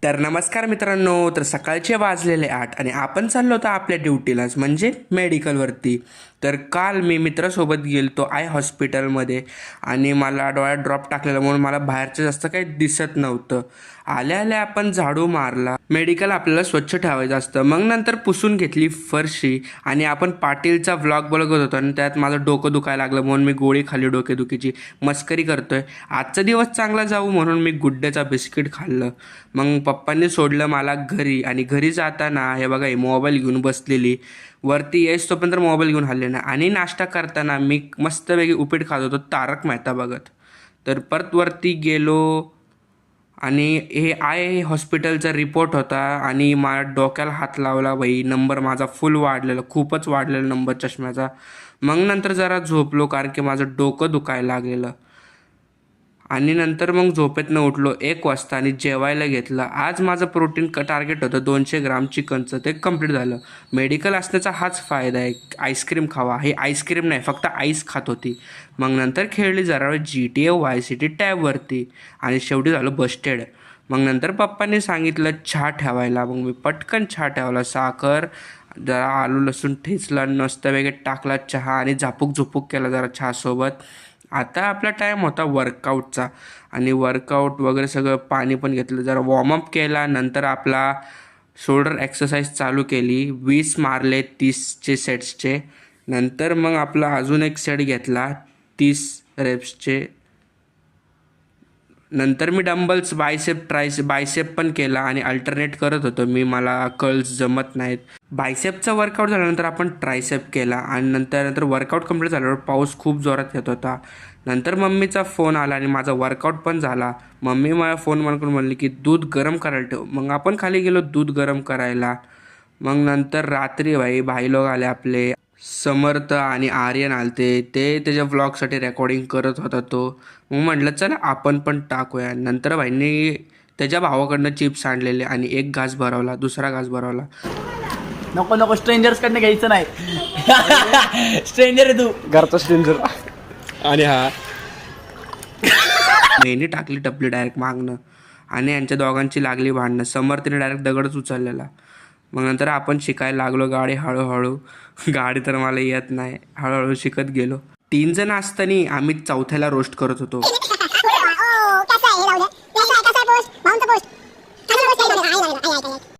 तर नमस्कार मित्रांनो. तर सकाळचे वाजलेले 8 आणि आपण चाललो होतो आपल्या ड्युटीलाच म्हणजे मेडिकलवरती. तर काल मी मित्रासोबत गेलतो आय हॉस्पिटलमध्ये आणि मला डोळ्यात ड्रॉप टाकलेला म्हणून मला बाहेरचं जास्त काही दिसत नव्हतं. आल्या आल्या आपण झाडू मारला. मेडिकल आपल्याला स्वच्छ ठेवायचं असतं. मग नंतर पुसून घेतली फरशी आणि आपण पाटीलचा व्लॉग बघत होतो आणि त्यात माझं डोकं दुखायला लागलं म्हणून मी गोळी खाल्ली डोकेदुखीची. मस्करी करतोय. आजचा दिवस चांगला जाऊ म्हणून मी गुड्डेचा बिस्किट खाल्लं. मग पप्पांनी सोडलं मला घरी आणि घरी जाताना हे बघा मोबाईल घेऊन बसलेली. वरती यायच तोपर्यंत मोबाईल घेऊन हल्ले ना आणि नाश्ता करताना मी मस्तपैकी उपीट खात होतो तारक मेहता बघत. तर परत वरती गेलो आणि हे आय हॉस्पिटलचा रिपोर्ट होता आणि माझ्या डोक्याला हात लावला बाई. नंबर माझा फुल वाढलेला, खूपच वाढलेला नंबर चष्म्याचा. मग नंतर जरा झोपलो कारण की माझं डोकं दुखायला लागलेलं आणि नंतर मग झोपेतनं उठलो 1 वाजता आणि जेवायला घेतलं. आज माझं प्रोटीन टार्गेट होतं 200 ग्राम चिकनचं, ते कंप्लीट झालं. मेडिकल असण्याचा हाच फायदा आहे. आईस्क्रीम खावा. हे आईस्क्रीम नाही, फक्त आईस खात होती. मग नंतर खेळली जरा GTA वाय सिटी टॅबवरती आणि शेवटी झालं बस्टेड. मग नंतर पप्पांनी सांगितलं चहा ठेवायला. मग मी पटकन चहा ठेवला. साखर जरा आलू लसूण ठेचला, मस्त वगैरे टाकला चहा आणि झापूक झुपूक केला जरा चहासोबत. आता आपला टाईम होता वर्कआउटचा आणि वर्कआउट वगैरे सगळं पाणी पण घेतलं, जरा वॉर्मअप केला. नंतर आपला शोल्डर एक्सरसाइज चालू केली. 20 मारले 30चे सेट्सचे. नंतर मग आपला अजून एक सेट घेतला 30 रेप्सचे. नंतर मी डंबल्स बायसेप पण केला आणि अल्टरनेट करत होतो मी. मला कर्ल्स जमत नाहीत. बायसेपचा वर्कआउट झाल्यानंतर आपण ट्रायसेप केला आणि नंतर वर्कआउट कंप्लीट झाल्यावर पाऊस खूप जोरात येत होता. नंतर मम्मीचा फोन आला आणि माझा वर्कआउट पण झाला. मम्मी मला फोन म्हणून म्हणली की दूध गरम करायला ठेव. मग आपण खाली गेलो दूध गरम करायला. मग नंतर रात्री भाई लोक आले आपले. समर्थ आणि आर्यन आलते. ते त्याच्या व्लॉगसाठी रेकॉर्डिंग करत होता तो. मग म्हटलं चला आपण पण टाकूया. नंतर भाईंनी त्याच्या भावाकडनं चिप्स आणलेले आणि एक घास भरवला, दुसरा घास भरवला. नको नको स्ट्रेंजर्स कडनं घ्यायचं नाही. स्ट्रेंजर आहे तू. घरचा स्ट्रेंजर. आणि हा मेहनी टाकली टपली डायरेक्ट मागणं आणि यांच्या दोघांची लागली भांडणं. समर्थने डायरेक्ट दगडच उचललेला. मग नंतर आपण शिकायला लागलो गाडी हळूहळू. गाडी तर मला येत नाही, हळूहळू शिकत गेलो. 3 जण असताना आम्ही चौथ्याला रोस्ट करत होतो. कसं आहे